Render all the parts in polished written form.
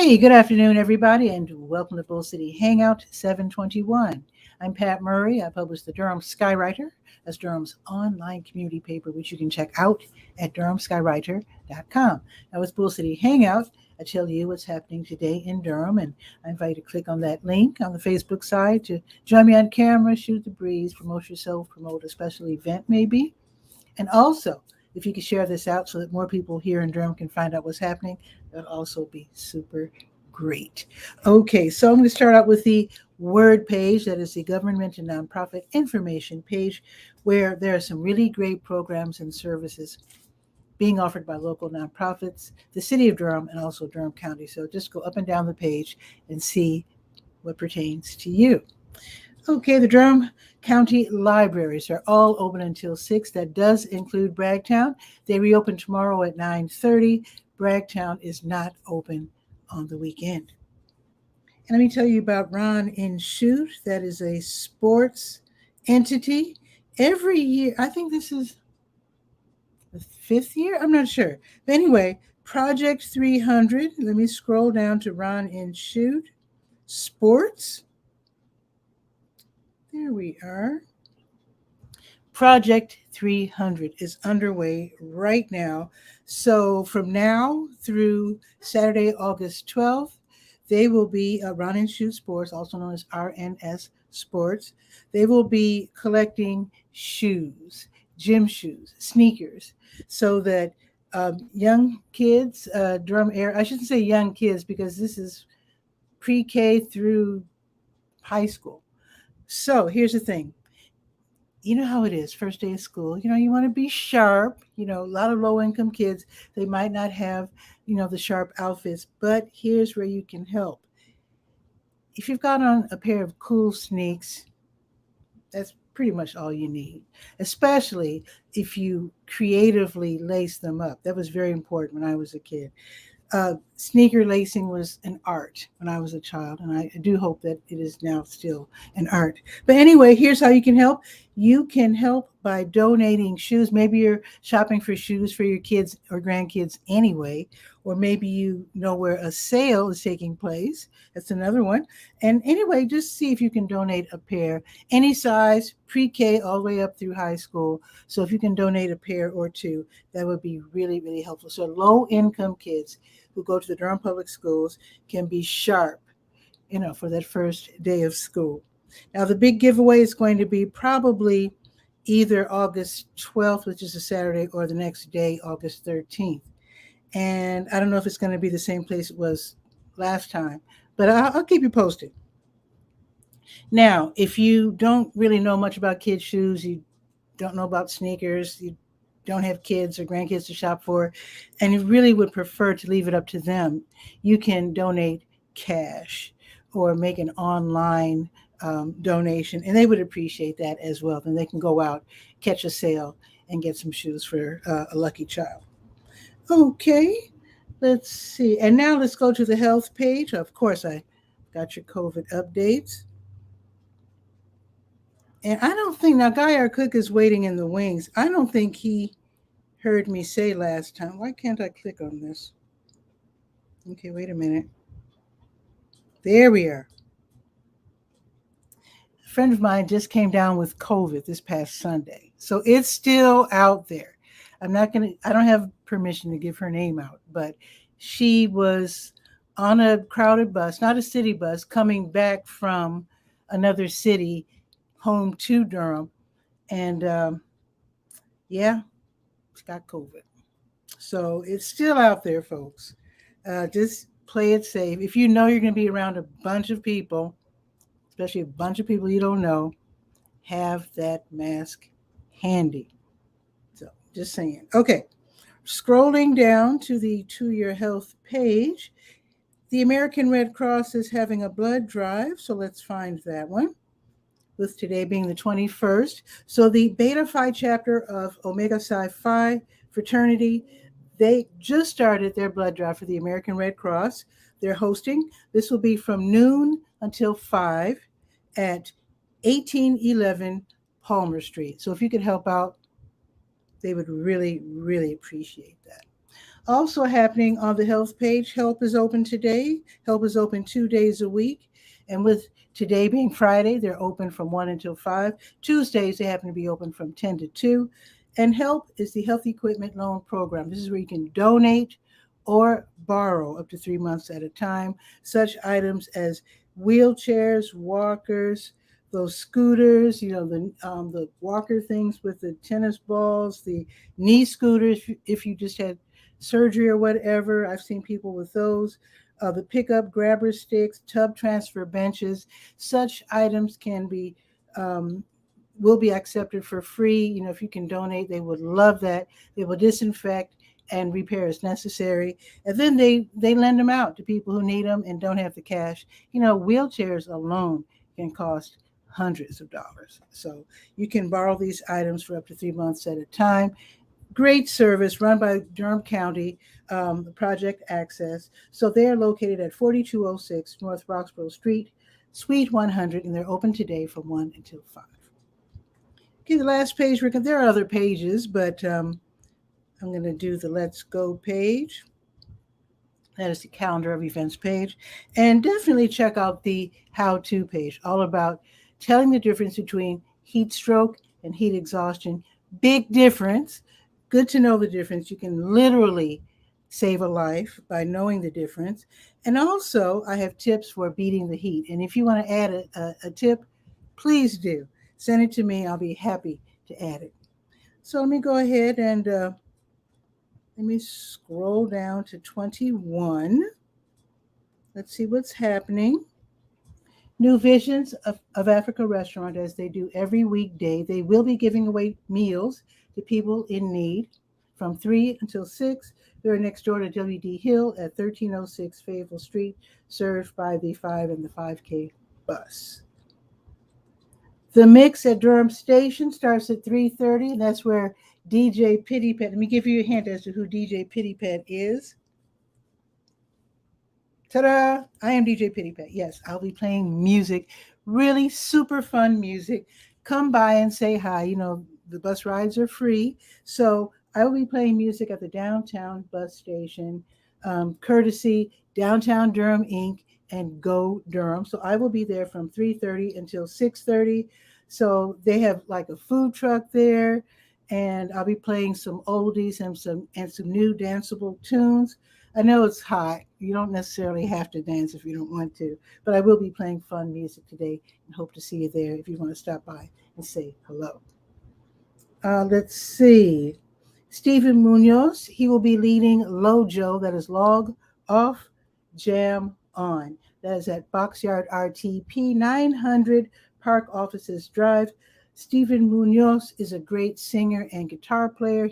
Hey, good afternoon, everybody, and welcome to Bull City Hangout 721. I'm Pat Murray. I publish the Durham Skywriter. That's Durham's online community paper, which you can check out at durhamskywriter.com. Now, with Bull City Hangout, I tell you what's happening today in Durham, and I invite you to click on that link on the Facebook side to join me on camera, shoot the breeze, promote yourself, promote a special event maybe. And also, if you could share this out so that more people here in Durham can find out what's happening, that would also be super great. Okay, so I'm going to start out with the word page. That is the government and nonprofit information page, where there are some really great programs and services being offered by local nonprofits, the city of Durham, and also Durham County. So just go up and down the page and see what pertains to you. Okay, the Durham County libraries are all open until 6. That does include Bragtown. They reopen tomorrow at 9:30. Bragtown is not open on the weekend. And let me tell you about Run and Shoot. That is a sports entity. Every year, I think this is the 5th year. I'm not sure. But anyway, Project 300. Let me scroll down to Run and Shoot. Sports. There we are. Project 300 is underway right now. So from now through Saturday, August 12th, they will be Run and Shoot Sports, also known as RNS Sports. They will be collecting shoes, gym shoes, sneakers, so that young kids, Durham area, I shouldn't say young kids because this is pre-K through high school. So here's the thing. You know how it is, first day of school. You want to be sharp. A lot of low income kids, they might not have, the sharp outfits, but here's where you can help. If you've got on a pair of cool sneaks, that's pretty much all you need, especially if you creatively lace them up. That was very important when I was a kid. Sneaker lacing was an art when I was a child, and I do hope that it is now still an art. But anyway, here's how you can help. You can help by donating shoes. Maybe you're shopping for shoes for your kids or grandkids anyway, or maybe you know where a sale is taking place. That's another one. And anyway, just see if you can donate a pair, any size, pre-K all the way up through high school. So if you can donate a pair or two, that would be really, really helpful. So low-income kids who go to the Durham Public Schools can be sharp, for that first day of school. Now, the big giveaway is going to be probably either August 12th, which is a Saturday, or the next day, August 13th. And I don't know if it's going to be the same place it was last time, but I'll keep you posted. Now, if you don't really know much about kids' shoes, you don't know about sneakers, you don't have kids or grandkids to shop for, and you really would prefer to leave it up to them, you can donate cash or make an online donation, and they would appreciate that as well. Then they can go out, catch a sale, and get some shoes for a lucky child. Okay, let's see. And now let's go to the health page. Of course, I got your COVID updates. And I don't think, now Guy, our cook, is waiting in the wings. I don't think he heard me say last time. Why can't I click on this? Okay, wait a minute. There we are. A friend of mine just came down with COVID this past Sunday. So it's still out there. I don't have permission to give her name out, but she was on a crowded bus, not a city bus, coming back from another city home to Durham. And yeah, she got COVID. So it's still out there, folks. Just play it safe. If you know you're going to be around a bunch of people, especially a bunch of people you don't know, have that mask handy. So just saying. Okay, scrolling down to the To Your Health page, the American Red Cross is having a blood drive, so let's find that one, with today being the 21st. So the Beta Phi chapter of Omega Psi Phi fraternity, they just started their blood drive for the American Red Cross. They're hosting. This will be from noon until 5 at 1811 Palmer Street. So if you could help out, they would really, really appreciate that. Also happening on the health page, Help is open today. Help is open 2 days a week. And with today being Friday, they're open from 1 until 5. Tuesdays, they happen to be open from 10 to 2. And Help is the Health Equipment Loan Program. This is where you can donate or borrow up to 3 months at a time such items as wheelchairs, walkers, those scooters, the walker things with the tennis balls, the knee scooters if you just had surgery or whatever. I've seen people with those. The pickup grabber sticks, tub transfer benches, such items um, will be accepted for free. If you can donate, they would love that. They will disinfect and repair as necessary, and then they lend them out to people who need them and don't have the cash. Wheelchairs alone can cost hundreds of dollars, so you can borrow these items for up to 3 months at a time. Great service run by Durham County, Project Access. So they are located at 4206 North Roxborough Street, Suite 100, and they're open today from 1 until 5. Okay, the last page, Rick, there are other pages, but I'm going to do the Let's Go page. That is the calendar of events page. And definitely check out the how-to page, all about telling the difference between heat stroke and heat exhaustion. Big difference. Good to know the difference. You can literally save a life by knowing the difference. And also, I have tips for beating the heat. And if you want to add a tip, please do. Send it to me. I'll be happy to add it. So let me go ahead and let me scroll down to 21. Let's see what's happening. New Visions of Africa restaurant, as they do every weekday. They will be giving away meals to people in need from 3 until 6. They're next door to W.D. Hill at 1306 Fayetteville Street, served by the 5 and the 5K bus. The Mix at Durham Station starts at 3:30, and that's where DJ 𝗕𝗨𝗟𝗧𝗬. Let me give you a hint as to who DJ 𝗕𝗕𝗟𝗧𝗬 is. Ta-da! I am DJ 𝗕𝗕𝗟𝗧𝗬. Yes, I'll be playing music, really super fun music. Come by and say hi. The bus rides are free, so I will be playing music at the downtown bus station, courtesy Downtown Durham Inc. and Go Durham. So I will be there from 3:30 until 6:30. So they have like a food truck there, and I'll be playing some oldies and some new danceable tunes. I know it's hot. You don't necessarily have to dance if you don't want to, but I will be playing fun music today and hope to see you there if you want to stop by and say hello. Let's see. Stephen Munoz, he will be leading Lojo, that is Log Off Jam On. That is at Boxyard RTP 900 Park Offices Drive. Stephen Munoz is a great singer and guitar player.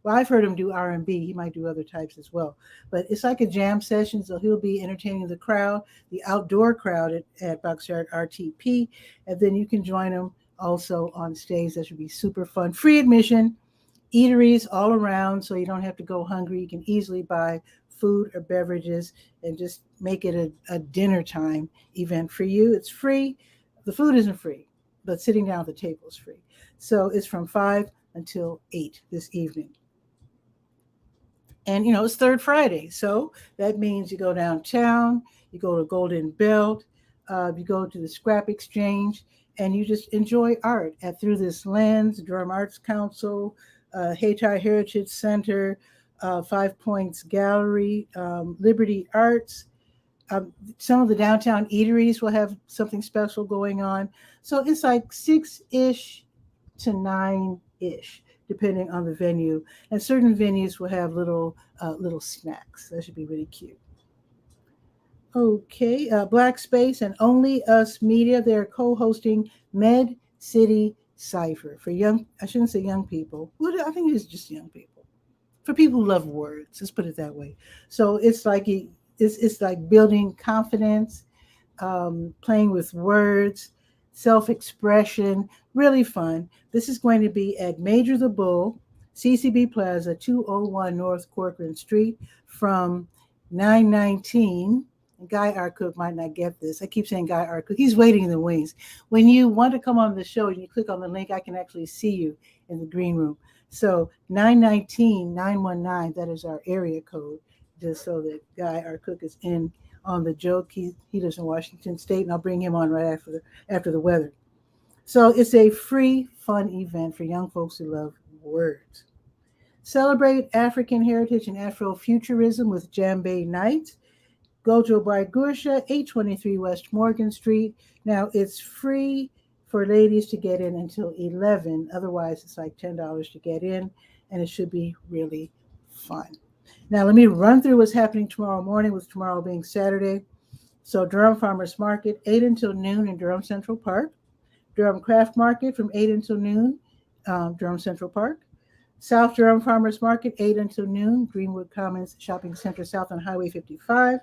I've heard him do R&B. He might do other types as well. But it's like a jam session, so he'll be entertaining the crowd, the outdoor crowd at Boxyard RTP. And then you can join him also on stage. That should be super fun. Free admission, eateries all around, so you don't have to go hungry. You can easily buy food or beverages and just make it a dinner time event for you. It's free. The food isn't free, but sitting down at the table is free. So it's from 5 until 8 this evening. And, it's Third Friday. So that means you go downtown, you go to Golden Belt, you go to the Scrap Exchange, and you just enjoy art Through This Lens, Durham Arts Council, Hayti Heritage Center, Five Points Gallery, Liberty Arts. Some of the downtown eateries will have something special going on. So it's like 6-ish to 9-ish, depending on the venue. And certain venues will have little snacks. That should be really cute. Okay, Black Space and Only Us Media, they're co-hosting Med City Cypher for I shouldn't say young people. Well, I think it's just young people. For people who love words, let's put it that way. So it's like building confidence, playing with words, self-expression, really fun. This is going to be at Major the Bull, CCB Plaza, 201 North Corcoran Street from 9:19. Guy Arcook might not get this. I keep saying Guy Arcook. He's waiting in the wings. When you want to come on the show and you click on the link, I can actually see you in the green room. So 919-919, that is our area code, just so that Guy, our cook, is in on the joke. He lives in Washington State, and I'll bring him on right after the weather. So it's a free, fun event for young folks who love words. Celebrate African heritage and Afrofuturism with Djembe Nights. Gojo by Gursha, 823 West Morgan Street. Now, it's free for ladies to get in until 11. Otherwise, it's like $10 to get in, and it should be really fun. Now, let me run through what's happening tomorrow morning, with tomorrow being Saturday. So, Durham Farmers Market, 8 until noon in Durham Central Park. Durham Craft Market from 8 until noon, Durham Central Park. South Durham Farmers Market, 8 until noon, Greenwood Commons Shopping Center South on Highway 55.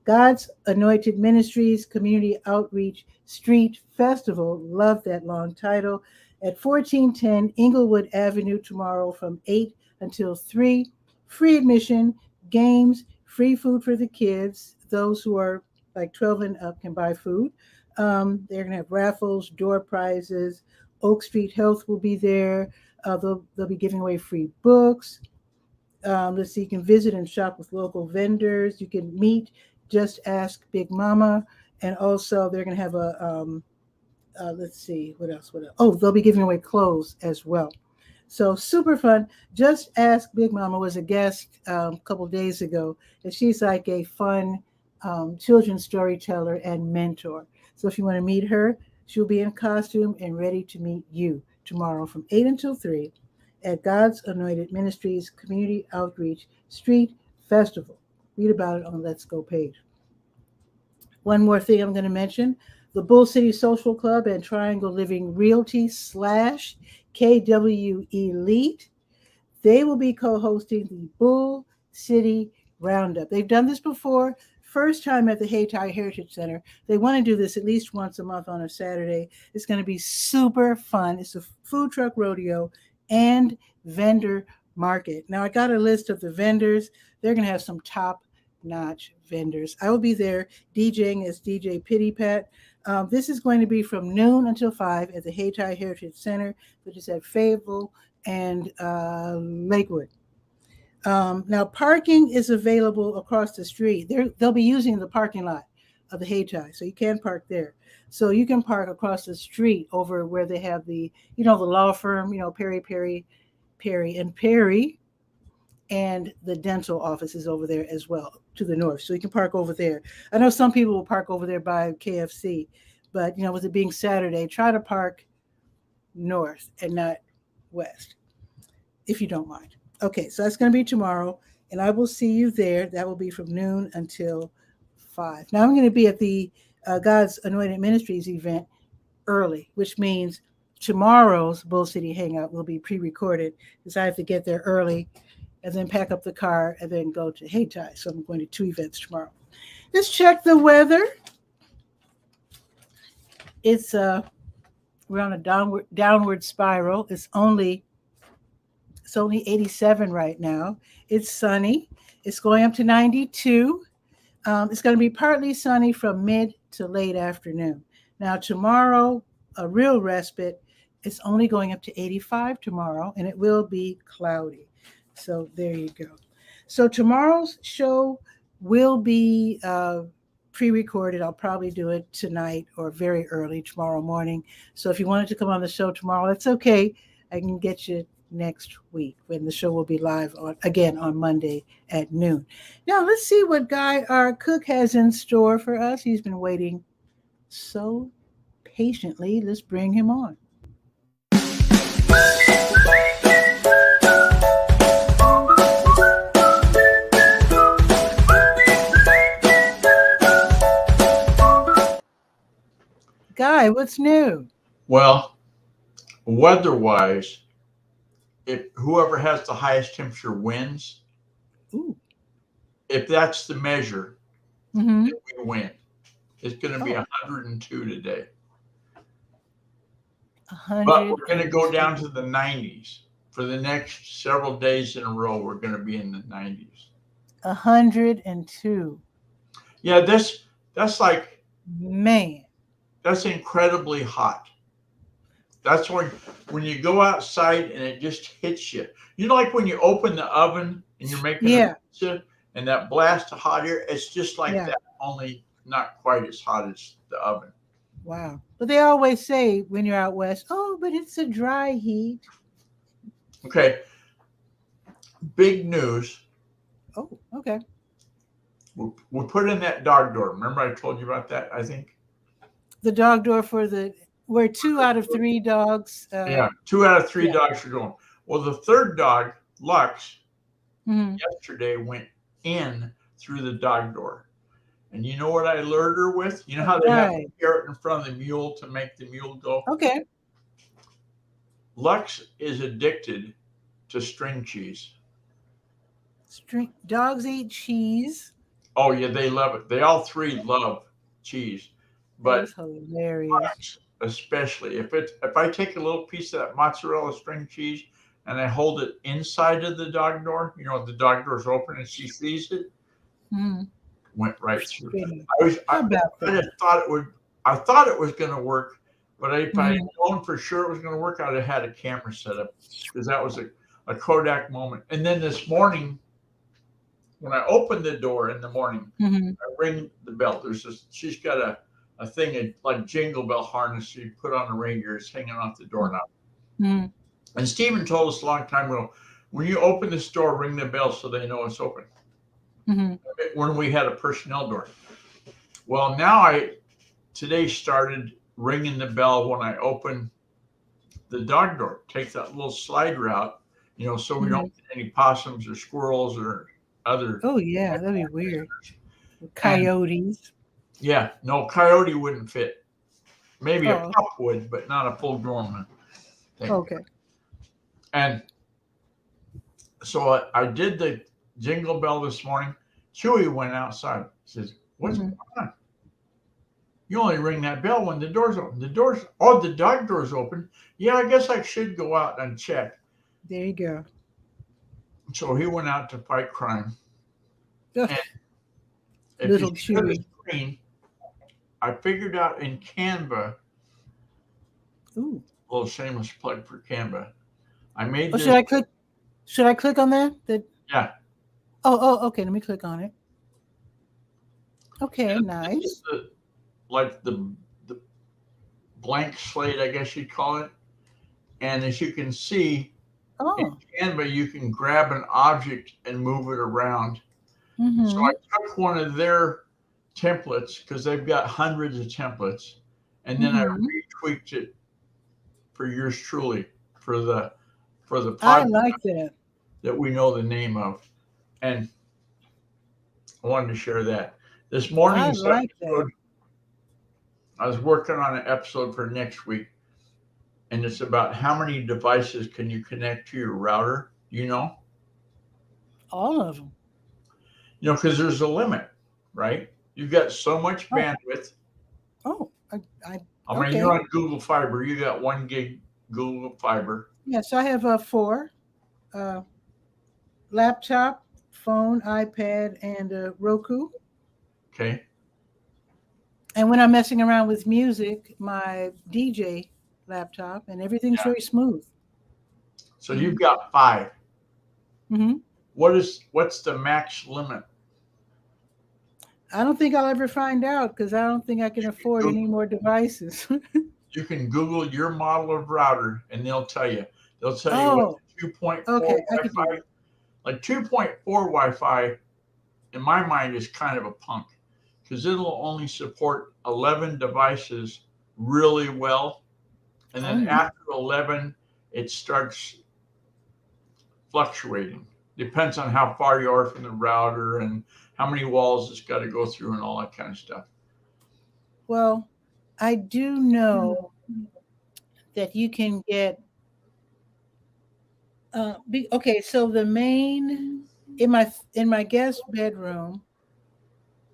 God's Anointed Ministries Community Outreach Street Festival, love that long title, at 1410 Inglewood Avenue tomorrow from 8 until 3. Free admission, games, free food for the kids. Those who are like 12 and up can buy food. They're going to have raffles, door prizes. Oak Street Health will be there. They'll be giving away free books. Let's see, you can visit and shop with local vendors. You can meet Just Ask Big Mama. And also they're going to have let's see, what else? Oh, they'll be giving away clothes as well. So super fun. Just Ask Big Mama was a guest a couple days ago, and she's like a fun children's storyteller and mentor. So if you want to meet her, she'll be in costume and ready to meet you tomorrow from 8 until 3 at God's Anointed Ministries Community Outreach Street Festival. Read about it on Let's Go page. One more thing I'm going to mention, the Bull City Social Club and Triangle Living Realty / KW Elite, they will be co-hosting the Bull City Roundup. They've done this before. First time at the Hayti Heritage Center. They want to do this at least once a month on a Saturday. It's going to be super fun. It's a food truck rodeo and vendor market. Now, I got a list of the vendors. They're going to have some top-notch vendors. I will be there DJing as DJ 𝗕𝗨𝗟𝗟. This is going to be from noon until 5 at the Hayti Heritage Center, which is at Fayetteville and Lakewood. Now, parking is available across the street. They'll be using the parking lot of the Hayti, so you can park there. So you can park across the street over where they have the law firm, Perry and Perry, and the dental office is over there as well to the north. So you can park over there. I know some people will park over there by KFC, but with it being Saturday, try to park north and not west, if you don't mind. Okay, so that's going to be tomorrow, and I will see you there. That will be from noon until 5. Now I'm going to be at the God's Anointed Ministries event early, which means tomorrow's Bull City Hangout will be pre-recorded because I have to get there early and then pack up the car and then go to Hayti. So I'm going to 2 events tomorrow. Let's check the weather. It's we're on a downward spiral. It's only 87 right now. It's sunny. It's going up to 92. It's going to be partly sunny from mid to late afternoon. Now tomorrow, a real respite. It's only going up to 85 tomorrow, and it will be cloudy. So there you go. So tomorrow's show will be pre-recorded. I'll probably do it tonight or very early tomorrow morning. So if you wanted to come on the show tomorrow, that's okay. I can get you next week when the show will be live again on Monday at noon. Now let's see what Guy, our cook, has in store for us. He's been waiting so patiently. Let's bring him on. Guy, what's new? Well, weather-wise, if whoever has the highest temperature wins. Ooh. If that's the measure, then we win. It's going to be 102 today. 100. But we're going to go down to the 90s. For the next several days in a row, we're going to be in the 90s. 102. Yeah, that's like... Man. That's incredibly hot. That's when you go outside and it just hits you. You know, like when you open the oven and you're making a Yeah. pizza and that blast of hot air, it's just like Yeah. that, only not quite as hot as the oven. Wow. But they always say when you're out west, oh, but it's a dry heat. Okay. Big news. Oh, okay. We put in that dog door. Remember I told you about that, I think? The dog door where 2 out of 3 dogs. Yeah, 2 out of 3 Yeah. dogs are going. Well, the third dog, Lux, Mhm. yesterday went in through the dog door. And you know what I lured her with? You know how they have Right. a carrot in front of the mule to make the mule go? Okay. Lux is addicted to string cheese. Dogs eat cheese. Oh, yeah, they love it. They all 3 love cheese. That But is hilarious. Lux, especially, if I take a little piece of that mozzarella string cheese and I hold it inside of the dog door, you know, the dog door's open and she sees it, Mhm. went right through. How about I that? just thought I thought it was going to work, but if I had Mhm. known for sure it was going to work, I'd have had a camera set up because that was a Kodak moment. And then this morning, when I opened the door in the morning, Mhm. I ring the bell. She's got a thing like jingle bell harness you put on a reindeer. It's hanging off the doorknob. Mhm. And Stephen told us a long time ago, when you open this door, ring the bell so they know it's open. Mhm. When we had a personnel door. Well, now today started ringing the bell when I open the dog door. Take that little slide route, you know, so we don't get any possums or squirrels or other. Oh yeah, that'd be weird. And Coyotes. yeah, no, coyote wouldn't fit. Maybe a Oh, pup would, but not a full grown thing. okay. And so I did the jingle bell this morning. Chewy went outside. He says, "What's going on? You only ring that bell when the door's open. The dog door's open. Yeah, I guess I should go out and check." There you go. So he went out to fight crime. Ugh, And if you little share the Chewy. screen, I figured out in Canva, Ooh. a little shameless plug for Canva. I made Oh, this. should I click on that? Yeah. Oh, okay. Let me click on it. Okay, This is nice. the blank slate, I guess you'd call it. And as you can see, in Oh. Canva, you can grab an object and move it around. So I Mhm. took one of their templates because they've got hundreds of templates, and then I Mhm. retweaked it for yours truly for the I podcast like that. that we know the name of, and I wanted to share that. This morning's Like that. episode, I was working on an episode for next week, and it's about how many devices can you connect to your router. You know, All of them. because there's a limit, right? You've got so much Oh. bandwidth. Oh. I mean, Okay. you're on Google Fiber. You got 1 gig Google Fiber. Yes, I have 4. Laptop, phone, iPad, and Roku. Okay. And when I'm messing around with music, my DJ laptop, and everything's Yeah. very smooth. So you've got 5. Mhm. What's the max limit? I don't think I'll ever find out because I don't think I can afford any more devices. You can Google your model of router, and they'll tell you. They'll tell you what Oh, 2.4 okay. I could do Wi-Fi. that. Like 2.4 Wi-Fi, in my mind, is kind of a punk because it'll only support 11 devices really well, and then Oh, after 11, it starts fluctuating. Depends on how far you are from the router and how many walls it's got to go through and all that kind of stuff. well, I do know that you can get. Okay, so the main in my guest bedroom,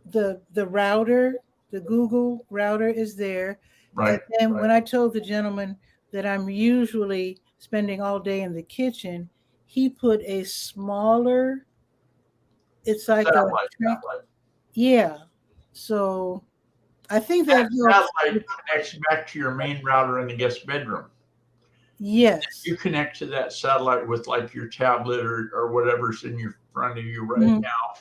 the router, the Google router is there. And Right. then when I told the gentleman that I'm usually spending all day in the kitchen, he put a smaller, it's like a, Satellite. yeah. So I think That that helps. satellite connects back to your main router in the guest bedroom. Yes. You connect to that satellite with like your tablet or whatever's in your front of you right Mhm. now,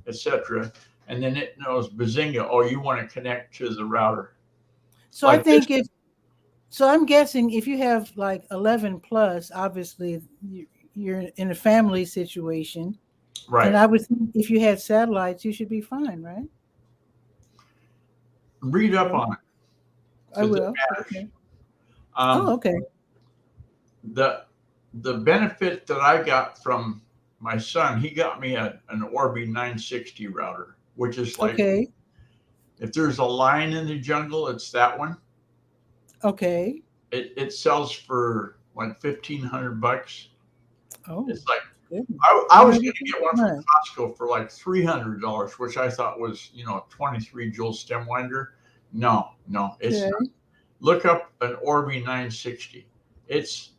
etc. And then it knows, bazinga, oh, you want to connect to the router. So I Like this, think so I'm guessing if you have like 11 plus, obviously you're in a family situation. And right? I would think if you had satellites, you should be fine, right? Read up Right? on it I because it will. matters. Okay. Oh, Um, okay. the benefit that I got from my son, he got me an Orbi 960 router, which is like Okay. if there's a lion in the jungle, it's that one. Okay. It sells for like $1,500. Oh, It's like good. I was going Already to get one from right. Costco for like $300, which I thought was, you know, a 23 joule stem winder. No, it's not. Okay. Look up an Orbi 960. It's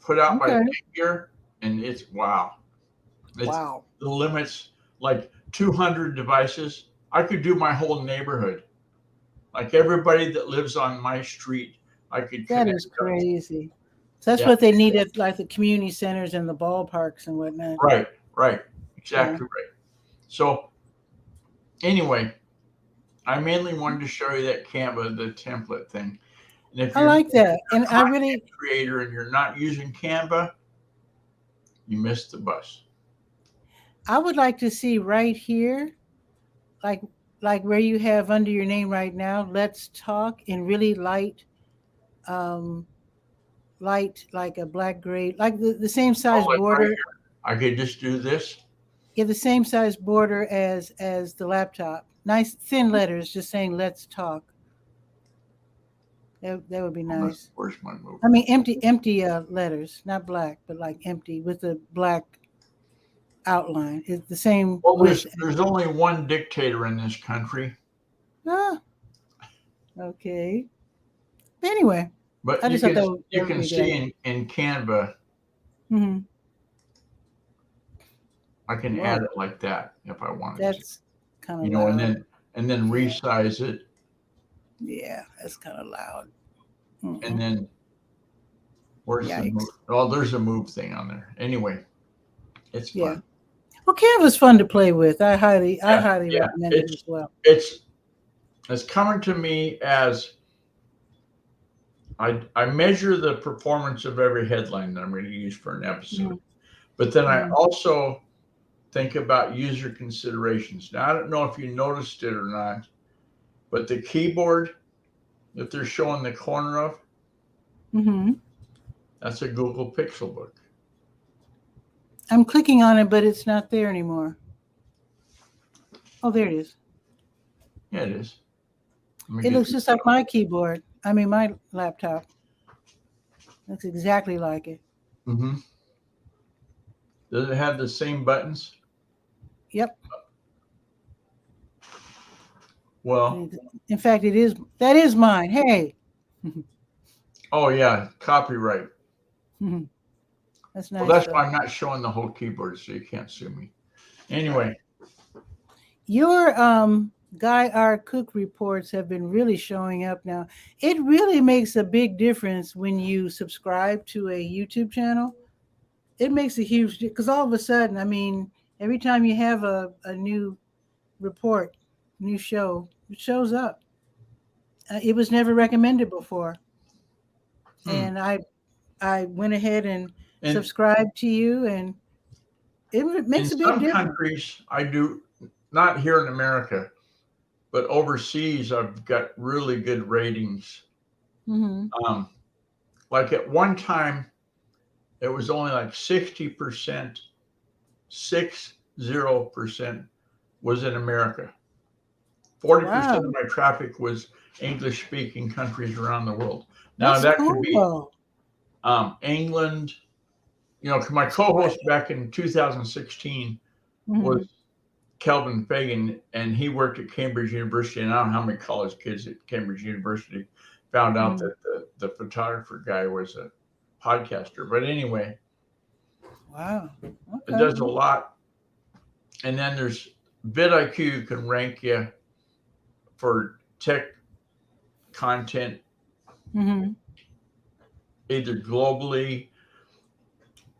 put out by Okay. Gear, and it's wow. It's Wow. the limits like 200 devices. I could do my whole neighborhood. Like everybody that lives on my street, I could That connect is up to. crazy. So that's Yeah, what they need at like the community centers and the ballparks and whatnot. right. Yeah. Exactly right. So anyway, I mainly wanted to show you that Canva, the template thing. And if I you're like that. a And I content really, creator and you're not using Canva, you missed the bus. I would like to see right here, like like where you have under your name right now, let's talk in really um light like a black gray, like the same size Oh, like right border. here. I could just do this. Yeah, the same size border as the laptop. Nice thin letters just saying let's talk. That would be nice. Where's my move? I mean empty letters, not black, but like empty with the black outline. It's the same Well, width. there's only one dictator in this country, Ah, okay. Anyway, but I just thought that you would can be a good see idea. in Canva, Hmm. I can add Whoa, it like that if I wanted to, that's kind of you know, loud. and then Yeah, resize it, yeah, that's kind of loud. and Mm-mm. then where's the move? Yikes. Oh, there's a move thing on there. Anyway, it's Yeah. fun. Well, Canva's fun to play with. I Yeah, highly yeah. recommend it as well. It's coming to me as I measure the performance of every headline that I'm going to use for an episode, Mhm, but then I mhm. also think about user considerations. Now, I don't know if you noticed it or not, but the keyboard that they're showing the corner of, Mhm. that's a Google Pixel book. I'm clicking on it, but it's not there anymore. Oh, there it is. Yeah, it is. Let me It get looks this just like out. my keyboard. I mean, my laptop. Looks exactly like it. Mm-hmm. Does it have the same buttons? Yep. Well, In fact, it is. That is mine. Hey. oh yeah, copyright. That's Well, nice that's though. why I'm not showing the whole keyboard, so you can't sue me. Anyway, Right. Your Guy R. Cook reports have been really showing up now. It really makes a big difference when you subscribe to a YouTube channel. It makes a huge because all of a sudden, I mean, every time you have a new report, new show, it shows up. It was never recommended before, hmm. and I went ahead and And subscribed to you, and it in makes a big some difference. countries, I do not here in America, but overseas, I've got really good ratings. Hmm. Um, like at one time, it was only like 60%, 60% was in America. 40% Wow, of my traffic was English speaking countries around the world. Now that's that could cool be though. England. You know, my co-host back in 2016 was Hmm. Kelvin Fagan, and he worked at Cambridge University. And I don't know how many college kids at Cambridge University found out Hmm. that the photographer guy was a podcaster. But anyway, Wow. it Okay. does a lot. And then there's vidIQ can rank you for tech content. Hmm. either globally.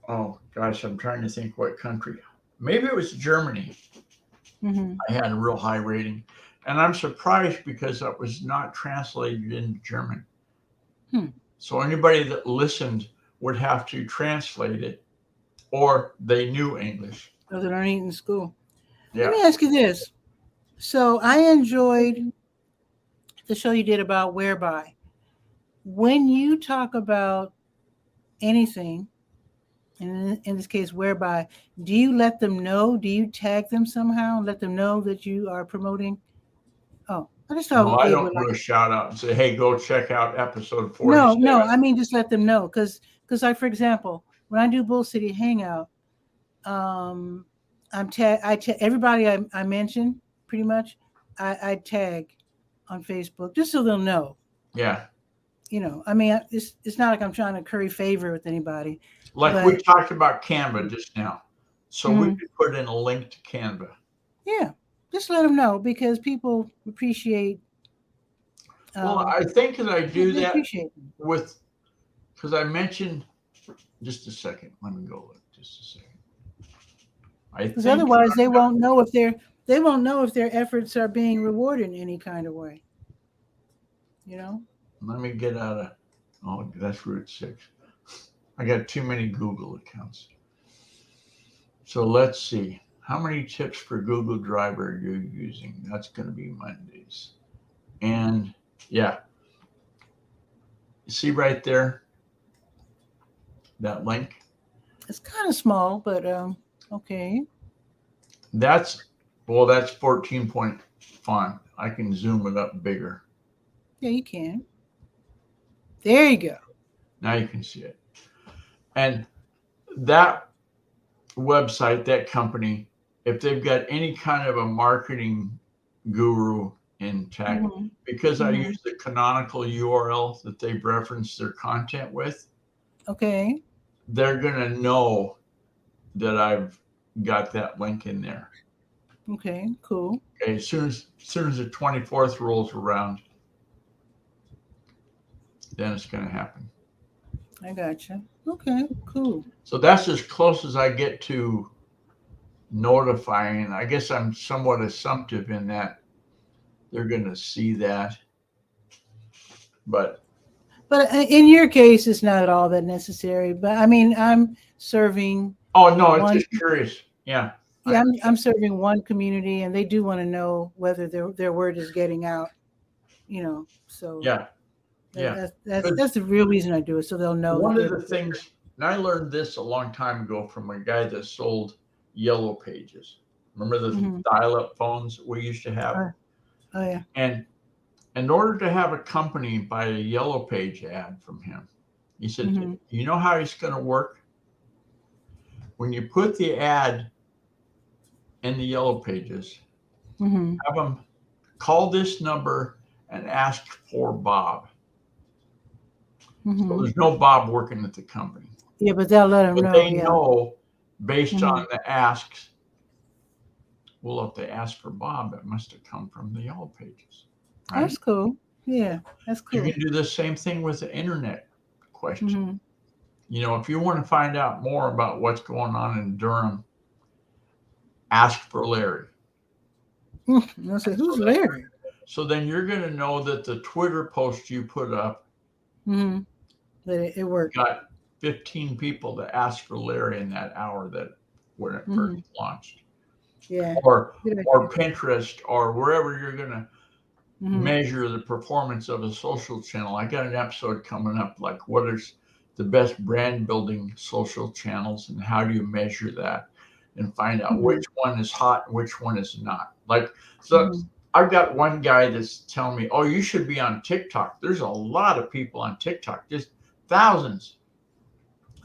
Oh gosh, I'm trying to think what country. Maybe it was Germany. Mm-hmm. I had a real high rating. And I'm surprised because that was not translated into German. Hmm. So anybody that listened would have to translate it, or they knew English. Those that aren't eating in school. Let Yeah. me ask you this. So I enjoyed the show you did about whereby. When you talk about anything, and in this case, whereby, do you let them know? Do you tag them somehow? Let them know that you are promoting? Oh, I just No, thought I they don't would do like. a shout out and say, hey, go check out episode No, 47. no. I mean, just let them know because like for example, when I do Bull City Hangout, um, everybody I mention pretty much. I tag on Facebook just so they'll know. Yeah. I mean, it's not like I'm trying to curry favor with anybody, Like we but talked about Canva just now. So we mhm, could put in a link to Canva. yeah, just let them know because people appreciate. Well, Um, I think that I do they that appreciate them with, because I mentioned, just a second. Let me go look just a second. I because think, otherwise they won't know if their efforts are being rewarded in any kind of way. You know. let me get out of, oh, that's Route 6. I got too many Google accounts. So let's see. How many tips for Google Drive are you using? That's going to be Mondays. And yeah, see right there, that link? It's kind of small, but okay. That's 14 point font. I can zoom it up bigger. Yeah, you can. There you go. Now you can see it. And that website, that company, if they've got any kind of a marketing guru in tech, Hmm. because I Hmm. use the canonical URL that they've referenced their content with, Okay. they're going to know that I've got that link in there. Okay. Cool. Okay, as soon as the 24th rolls around, then it's going to happen. I gotcha. Okay. Cool. So that's as close as I get to notifying. I guess I'm somewhat assumptive in that they're going to see that. But in your case, it's not at all that necessary. But I mean, I'm serving oh no, it's one. just curious. Yeah. Yeah, I'm serving one community, and they do want to know whether their word is getting out. So Yeah. Yeah. that's the real reason I do it, so they'll know that One of they're. the things, and I learned this a long time ago from a guy that sold Yellow Pages. Remember the Mhm. dial-up phones we used to have? Oh yeah. And in order to have a company buy a Yellow Page ad from him, he said, Hmm. you know how it's going to work? When you put the ad in the Yellow Pages, Hmm. have them call this number and ask for Bob. So Hmm. there's no Bob working at the company. Yeah, but they'll let them But know. they Yeah. know based Hmm. on the asks, well, if they ask for Bob, it must have come from the Yellow Pages, right? That's cool. Yeah, that's You cool. can do the same thing with the internet question. Hmm. If you want to find out more about what's going on in Durham, ask for Larry. I'll say, who's Larry? So then you're going to know that the Twitter post you put up Hmm. That it worked. got 15 people that asked for Larry in that hour that when it first Hmm. launched. Yeah. Or Good idea. Pinterest or wherever you're going to Hmm. measure the performance of a social channel. I got an episode coming up like what is the best brand building social channels and how do you measure that and find out Hmm. which one is hot and which one is not. So Hmm. I've got one guy that's telling me, oh, you should be on TikTok. There's a lot of people on TikTok, just thousands.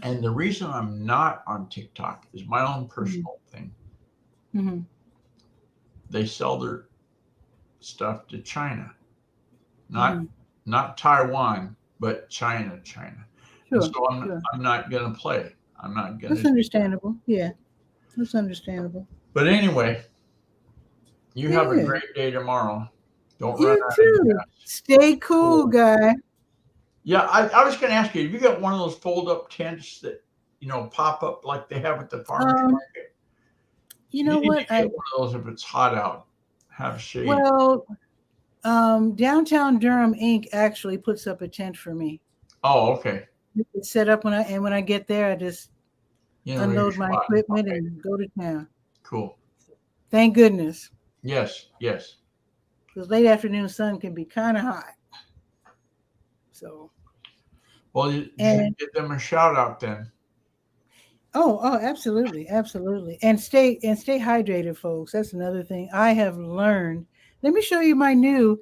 And the reason I'm not on TikTok is my own personal thing. Hmm. They sell their stuff to China, Hmm. not Taiwan, but China. And Sure. so Sure. I'm not going to play. I'm not going That's to. understandable. Yeah, that's understandable. But anyway, you have a Yeah. great day tomorrow. Don't run You out of too. gas. Stay cool, Cool. guy. Yeah, I was going to ask you, have you got one of those fold-up tents that, pop up like they have at the farmer's Um, market? you You know need to what? get one of those if it's hot out. Have shade. Well, Downtown Durham Inc. actually puts up a tent for me. Oh, okay. It's set up when I get there, I just Your unload my spot. equipment Okay, and go to town. cool. Thank goodness, Yes, yes. because late afternoon sun can be kind of hot. So, Well, you and should give them a shout out then. absolutely, absolutely, and stay hydrated, folks. That's another thing I have learned. Let me show you my new.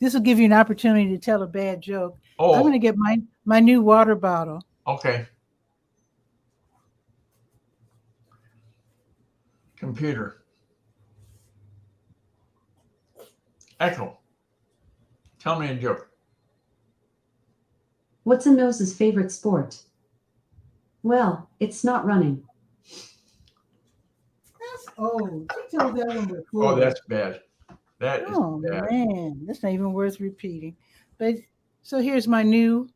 This will give you an opportunity to tell a bad joke. I'm going Oh, to get my new water bottle. okay. Computer. Echo. Tell me a joke. What's a nose's favorite sport? Well, it's not running. She told that one Oh, before. that's bad. That is Oh bad. man, that's not even worth repeating. But so here's my new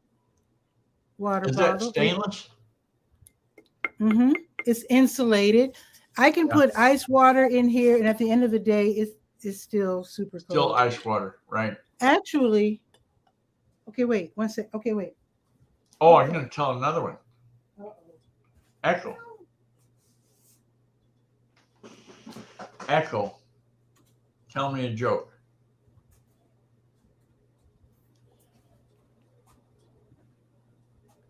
water Is that bottle. stainless? Mm-hmm. It's insulated. I can Yeah. put ice water in here, and at the end of the day, it's still super Still cold. ice water, right? Actually, okay, wait one sec. Okay, wait. Oh, I'm going to tell another one. Echo. Echo. Tell me a joke.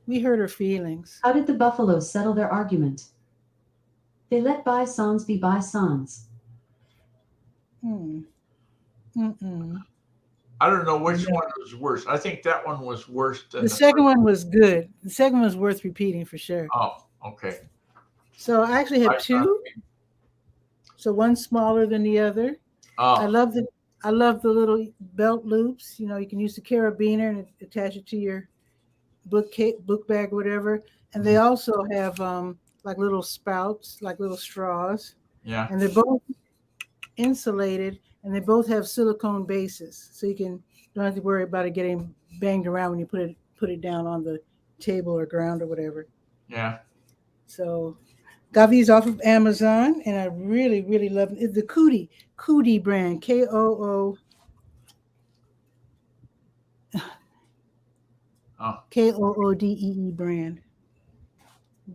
We hurt her feelings. How did the buffaloes settle their argument? They let bygones be bygones. Hmm. Mm-mm. I don't know which No. one was worse. I think that one was worse than The second one was good. The second one was worth repeating for sure. Oh, okay. So I actually have I two. So one's smaller than the other. I Oh, love the little belt loops. You can use the carabiner and attach it to your book bag, whatever. And they also have like little spouts, like little straws, yeah. and they're both insulated, and they both have silicone bases, so you don't have to worry about it getting banged around when you put it down on the table or ground or whatever. Yeah. So got these off of Amazon, and I really, really love it. It's the 𝗕𝗨𝗟𝗟 brand, Oh, KOODEE brand.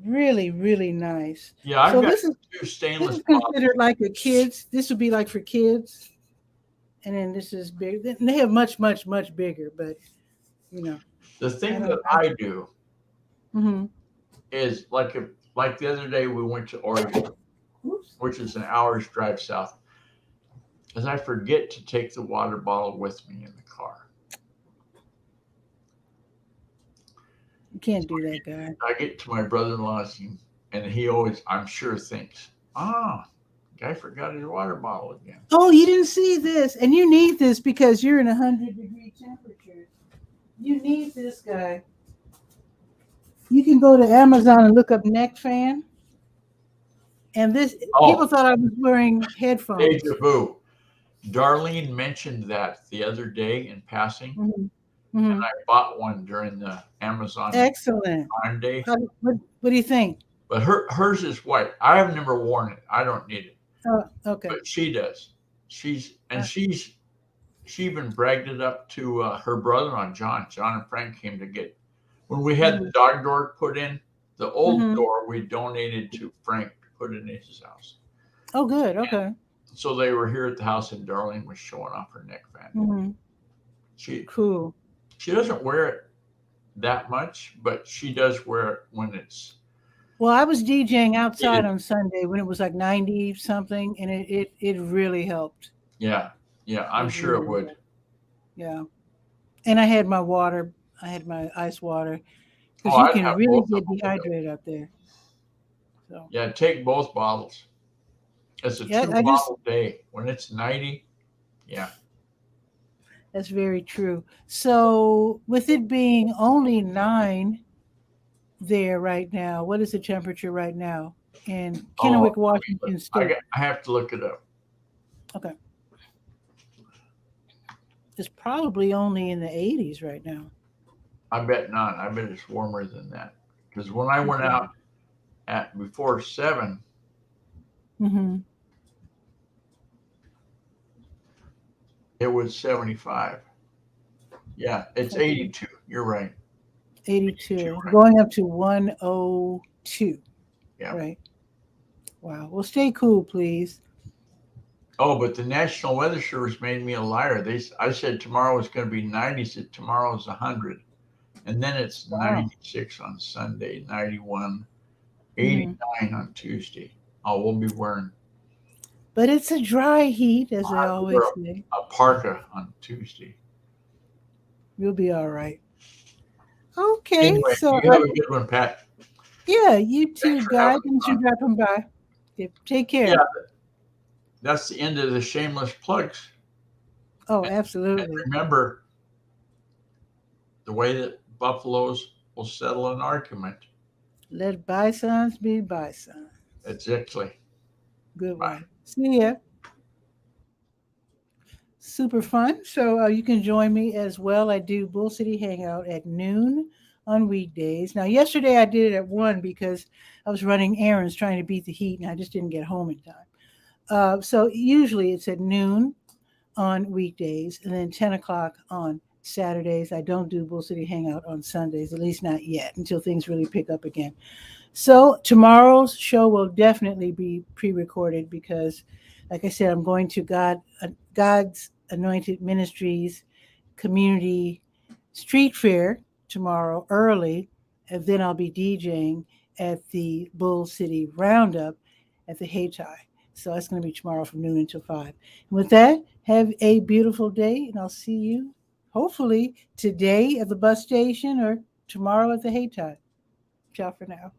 Really, really nice. yeah. I've So got this is two stainless bottles. considered like a kids. This would be like for kids, and then this is big. They have much, much, much bigger, but The thing I that I do Mm-hmm. is like the other day we went to Oregon, which is an hour's drive south, is I forget to take the water bottle with me in the car. You can't do that, guy. I get to my brother-in-law's and he always, I'm sure, thinks, guy forgot his water bottle again. Oh, you didn't see this, and you need this because you're in 100-degree temperatures. You need this, guy. You can go to Amazon and look up neck fan. And this people thought I was wearing headphones. Deja vu. Darlene mentioned that the other day in passing, and I bought one during the Amazon Prime Day. What do you think? But hers is white. I have never worn it. I don't need it. Oh, okay. But she does. She even bragged it up to her brother-in-law, John. John and Frank came to get. When we had the dog door put in, the old door we donated to Frank to put in his house. Oh, good. Okay. And so they were here at the house, and Darlene was showing off her neck fan. Cool. She doesn't wear it that much, but she does wear it when it's. Well, I was DJing outside on Sunday when it was like 90 something, and it really helped. Yeah, I'm sure it would. Yeah, and I had my water. I had my ice water because you can really get dehydrated out there. So yeah, take both bottles. It's a 2-bottle day when it's 90. Yeah. That's very true. So with it being only 9 there right now, what is the temperature right now in Kennewick, Washington State? I have to look it up. Okay. It's probably only in the 80s right now. I bet not. I bet it's warmer than that. Because when I went Okay. out at before 7, Mm-hmm. it was 75. Yeah, it's 82. You're right. 82, Right. going up to 102. Yeah. Right. Wow. Well, stay cool, please. Oh, but the National Weather Service made me a liar. I said tomorrow is going to be 90. Said tomorrow is 100, and then it's Wow. 96 on Sunday, 91, Mhm. 89 on Tuesday. Oh, we'll be wearing. But it's a dry heat, as they I'll always wear say. a parka on Tuesday. You'll be all right. Okay. Anyway, So, you have a good one, Pat. yeah, you Thanks too, for guys. having Thanks for fun. dropping by. Okay, take care. Yeah, that's the end of the shameless plugs. Oh, And absolutely. remember, the way that buffaloes will settle an argument. Let bygones be bygones. Exactly. Good Bye. one. See ya. Super fun. So you can join me as well. I do Bull City Hangout at noon on weekdays. Now, yesterday I did it at 1 because I was running errands trying to beat the heat and I just didn't get home in time. So usually it's at noon on weekdays and then 10 o'clock on Saturdays. I don't do Bull City Hangout on Sundays, at least not yet, until things really pick up again. So tomorrow's show will definitely be pre-recorded because, like I said, I'm going to God's Anointed Ministries community street fair tomorrow early, and then I'll be DJing at the Bull City Roundup at the 𝗕𝗨𝗟𝗟. So that's going to be tomorrow from noon until 5. And with that, have a beautiful day, and I'll see you hopefully today at the bus station or tomorrow at the 𝗕𝗨𝗟𝗟. Ciao for now.